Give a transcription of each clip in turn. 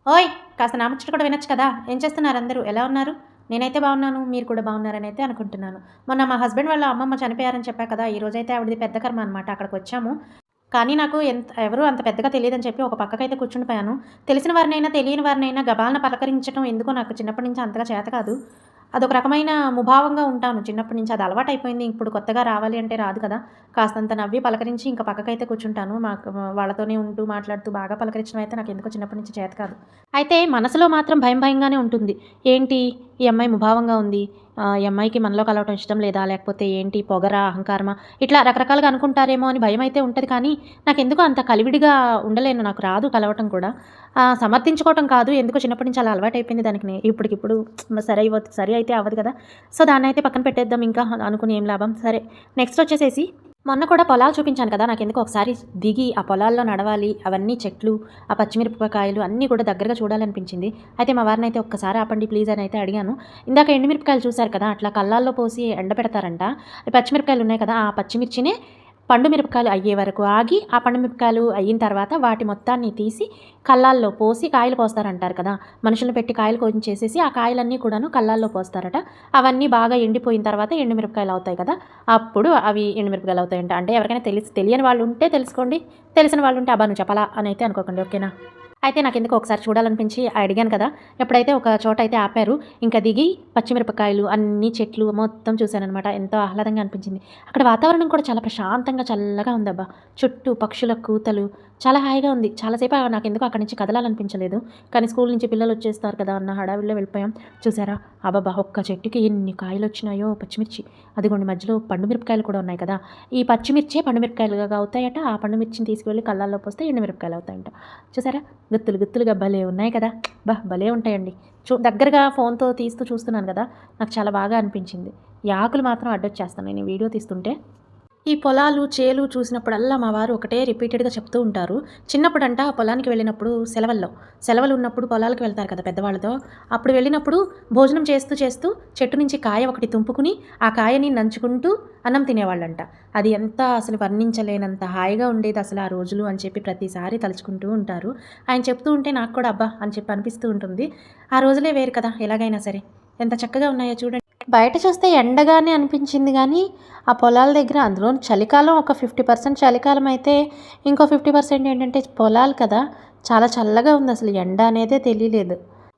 ఓయ్! కాస్త నా ముచ్చట కూడా వినొచ్చు కదా! ఏం చేస్తున్నారు అందరూ? ఎలా ఉన్నారు? నేనైతే బాగున్నాను. మీరు కూడా బాగున్నారని అయితే అనుకుంటున్నాను. మొన్న మా హస్బెండ్ వాళ్ళ అమ్మమ్మ చనిపోయారని చెప్పా కదా! ఈరోజైతే ఆవిడది పెద్ద కర్మ అనమాట. అక్కడికొచ్చాము. కానీ నాకు ఎవరు అంత పెద్దగా తెలీదని చెప్పి ఒక పక్కకైతే కూర్చుండిపోయాను. తెలిసిన వారినైనా, తెలియని వారినైనా గబాల్న పలకరించడం ఎందుకో నాకు చిన్నప్పటి నుంచి అంతగా చేత కాదు. అదొక రకమైన ముభావంగా ఉంటాను చిన్నప్పటి నుంచి. అది అలవాటయిపోయింది. ఇప్పుడు కొత్తగా రావాలి అంటే రాదు కదా! కాస్తంత నవ్వి పలకరించి ఇంక పక్కకైతే కూర్చుంటాను. వాళ్ళతోనే ఉంటూ, మాట్లాడుతూ బాగా పలకరించడం అయితే నాకెందుకో చిన్నప్పటి నుంచి చేత కాదు. అయితే మనసులో మాత్రం భయంగానే ఉంటుంది. ఏంటి ఈ అమ్మాయి ముభావంగా ఉంది. ఈ అమ్మాయికి మనలో కలవటం ఇష్టం లేదా? లేకపోతే ఏంటి పొగరా? అహంకారమా? ఇట్లా రకరకాలుగా అనుకుంటారేమో అని భయమైతే ఉంటది కానీ, నాకెందుకో అంత కలివిడిగా ఉండలేను. నాకు రాదు కలవటం కూడా. సమర్థించుకోవటం కాదు. ఎందుకో చిన్నప్పటి నుంచి అలా అలవాటయిపోయింది దానికి. ఇప్పటికిప్పుడు సరి అయితే అవ్వదు కదా! సో, దాన్నయితే పక్కన పెట్టేద్దాం ఇంకా అనుకుని ఏం లాభం. సరే నెక్స్ట్ వచ్చేసేసి మొన్న కూడా పొలాలు చూపించాను కదా! నాకెందుకో ఒకసారి దిగి ఆ పొలాల్లో నడవాలి. అవన్నీ చెట్లు, ఆ పచ్చిమిరపకాయలు అన్నీ కూడా దగ్గరగా చూడాలనిపించింది. అయితే మా వారినైతే ఒక్కసారి ఆపండి ప్లీజ్ అని అయితే అడిగాను. ఇందాక ఎండుమిరపకాయలు చూసారు కదా! అట్లా కల్లాల్లో పోసి ఎండబెడతారంట. ఈ పచ్చిమిరపకాయలు ఉన్నాయి కదా! ఆ పచ్చిమిర్చినే పండు మిరపకాయలు అయ్యే వరకు ఆగి, ఆ పండు మిరపకాయలు అయిన తర్వాత వాటి మొత్తాన్ని తీసి కల్లాల్లో పోసి కాయలు కోస్తారంటారు కదా! మనుషుల్ని పెట్టి కాయలు కోయించేసేసి ఆ కాయలన్నీ కూడాను కల్లాల్లో పోస్తారట. అవన్నీ బాగా ఎండిపోయిన తర్వాత ఎండుమిరపకాయలు అవుతాయి కదా! అప్పుడు అవి ఎండుమిరపకాయలు అవుతాయంట. అంటే ఎవరికైనా తెలియని వాళ్ళు ఉంటే తెలుసుకోండి. తెలిసిన వాళ్ళు ఉంటే అబ్బా! నువ్వు చెప్పలా అని అయితే అనుకోకండి. ఓకేనా? అయితే నాకెందుకో ఒకసారి చూడాలనిపించి అడిగాను కదా! ఎప్పుడైతే ఒక చోటైతే ఆపారు. ఇంక దిగి పచ్చిమిరపకాయలు, అన్ని చెట్లు మొత్తం చూశాననమాట. ఎంతో ఆహ్లాదంగా అనిపించింది. అక్కడ వాతావరణం కూడా చాలా ప్రశాంతంగా, చల్లగా ఉందబ్బా! చుట్టూ పక్షుల కూతలు చాలా హాయిగా ఉంది. చాలా సేపు నాకెందుకో అక్కడి నుంచి కదలాలనిపించలేదు. కానీ స్కూల్ నుంచి పిల్లలొచ్చేస్తారు కదా అన్న హడావిడిలో వెళ్ళిపోయాం. చూసారా? అబ్బబ్బా! ఒక్క చెట్టుకి ఎన్ని కాయలొచ్చినాయో పచ్చిమిర్చి. అదిగోండి మధ్యలో పండు మిరపకాయలు కూడా ఉన్నాయి కదా! ఈ పచ్చిమిర్చే పండు మిరపకాయలుగా అవుతాయట. ఆ పండు మిర్చిని తీసుకువెళ్ళి కళ్ళాల్లో పోస్తే ఎండు మిరపకాయలు అవుతాయంట. చూసారా? గుత్తులుగా భలే ఉన్నాయి కదా! భలే ఉంటాయండి. దగ్గరగా ఫోన్‌తో తీస్తూ చూస్తున్నాను గదా! నాకు చాలా బాగా అనిపించింది. ఈ ఆకులు మాత్రం అడ్డొచ్చేస్తున్నాయి నేను వీడియో తీస్తుంటే. ఈ పొలాలు, చేలు చూసినప్పుడల్లా మా వారు ఒకటే రిపీటెడ్‌గా చెప్తూ ఉంటారు. చిన్నప్పుడంట పొలానికి వెళ్ళినప్పుడు సెలవులున్నప్పుడు పొలాలకు వెళ్తారు కదా పెద్దవాళ్ళతో. అప్పుడు వెళ్ళినప్పుడు భోజనం చేస్తూ చెట్టు నుంచి కాయ ఒకటి తుంపుకుని, ఆ కాయని నంచుకుంటూ అన్నం తినేవాళ్ళంట. అది ఎంత అసలు వర్ణించలేనంత హాయిగా ఉండేదసలు ఆ రోజులు అని చెప్పి ప్రతిసారి తలుచుకుంటూ ఉంటారు. ఆయన చెప్తూ ఉంటే నాకు కూడా అబ్బా! అని చెప్పి అనిపిస్తూ ఉంటుంది. ఆ రోజులే వేరు కదా! ఎలాగైనా సరే. ఎంత చక్కగా ఉన్నాయో చూడండి. బయట చూస్తే ఎండగానే అనిపించింది గానీ, ఆ పొలాల దగ్గర అందులోను చలికాలం ఒక 50% చలికాలం అయితే, ఇంకో 50% ఏంటంటే పొలాలు కదా! చాలా చల్లగా ఉందసలు. ఎండ అనేదే తెలియలేదు.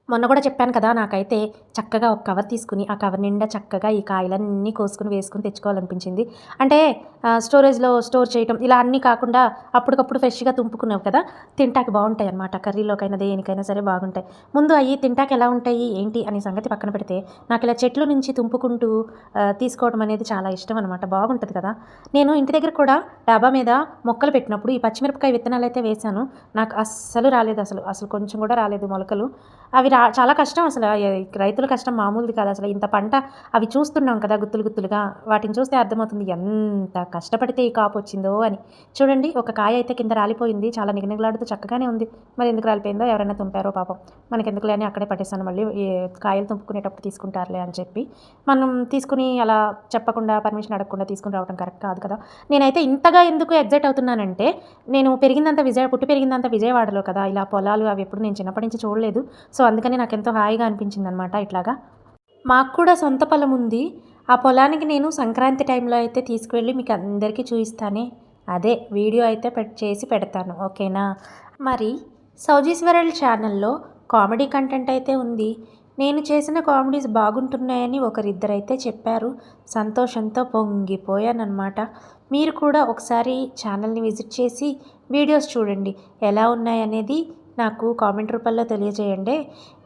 మొన్న కూడా చెప్పాను కదా! నాకైతే చక్కగా ఒక కవర్ తీసుకొని, ఆ కవర్ నిండా చక్కగా ఈ కాయలన్నీ కోసుకొని, వేసుకొని తెచ్చుకోవాలనిపించింది. అంటే స్టోరేజ్‌లో స్టోర్ చేయటం ఇలా అన్నీ కాకుండా అప్పటికప్పుడు ఫ్రెష్‌గా తుంపుకున్నవి కదా! తింటాకి బావుంటాయన్నమాట. కర్రీలోకైనా, దేనికైనా సరే బాగుంటాయి. ముందు అయి తింటాకి ఎలా ఉంటాయి, ఏంటి అనే సంగతి పక్కన పెడితే, నాకిలా చెట్ల నుంచి తుంపుకుంటూ తీసుకోవడం అనేది చాలా ఇష్టం అనమాట. బాగుంటది కదా! నేను ఇంటి దగ్గర కూడా డాబా మీద మొక్కలు పెట్టినప్పుడు ఈ పచ్చిమిరపకాయ విత్తనాలైతే వేశాను. నాకు అస్సలు రాలేదసలు. అసలు కొంచెం కూడా రాలేదు మొలకలు. అవి చాలా కష్టం అసల. రైతుల కష్టం మామూలుది కాదసల. ఇంత పంట అవి చూస్తున్నాం కదా గుత్తులుగా. వాటిని చూస్తే అర్థమవుతుంది ఎంత కష్టపడితే ఈ కాపొచ్చిందో అని. చూడండి ఒక కాయ అయితే కింద రాలిపోయింది. చాలా నిగనిగలాడుతూ చక్కగానే ఉంది. మరి ఎందుకు రాలిపోయిందో ఎవరైనా తుంపారో పాపం. మనకెందుకులే అని అక్కడే పడేసాను మళ్ళీ. కాయలు తుంపుకునేటప్పుడు తీసుకుంటారులే అని చెప్పి. మనం తీసుకొని అలా చెప్పకుండా పర్మిషన్ అడగకుండా తీసుకొని రావడం కరెక్ట్ కాదు కదా! నేనైతే ఇంతగా ఎందుకు ఎక్సైట్ అవుతున్నానంటే, నేను పుట్టి పెరిగిందంతా విజయవాడలో కదా! ఇలా పొలాలు అవి ఎప్పుడు నేను చిన్నప్పటి నుంచి చూడలేదు. సో, అందుకని నాకెంతో హాయిగా అనిపించిందనమాట ఇట్లాగా. మాకు కూడా సొంత పొలముంది. ఆ పొలానికి నేను సంక్రాంతి టైంలో అయితే తీసుకువెళ్ళి మీకందరికీ చూయిస్తానే. అదే వీడియో అయితే చేసి పెడతాను. ఓకేనా? మరి సౌజీస్ వరల్డ్ ఛానల్‌లో కామెడీ కంటెంట్ అయితే ఉంది. నేను చేసిన కామెడీస్ బాగుంటున్నాయని ఒకరిద్దరైతే చెప్పారు. సంతోషంతో పొంగిపోయాననమాట. మీరు కూడా ఒకసారి ఛానల్‌ని విజిట్ చేసి వీడియోస్ చూడండి. ఎలా ఉన్నాయనేది నాకు కామెంట్ రూపంలో తెలియజేయండి.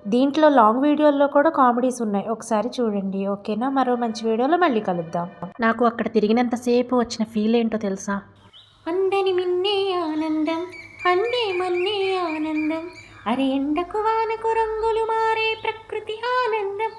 దీంట్లో లాంగ్ వీడియోల్లో కూడా కామెడీస్ ఉన్నాయి. ఒకసారి చూడండి. ఓకేనా? మరో మంచి వీడియోలో మళ్ళీ కలుద్దాం. నాకు అక్కడ తిరిగినంత సేపు వచ్చిన ఫీల్ ఏంటో తెలుసా? అందని మిన్నే ఆనందం, అందే మన్నే ఆనందం, అరే ఎండకు వానకు రంగులు మారే ప్రకృతి ఆనందం.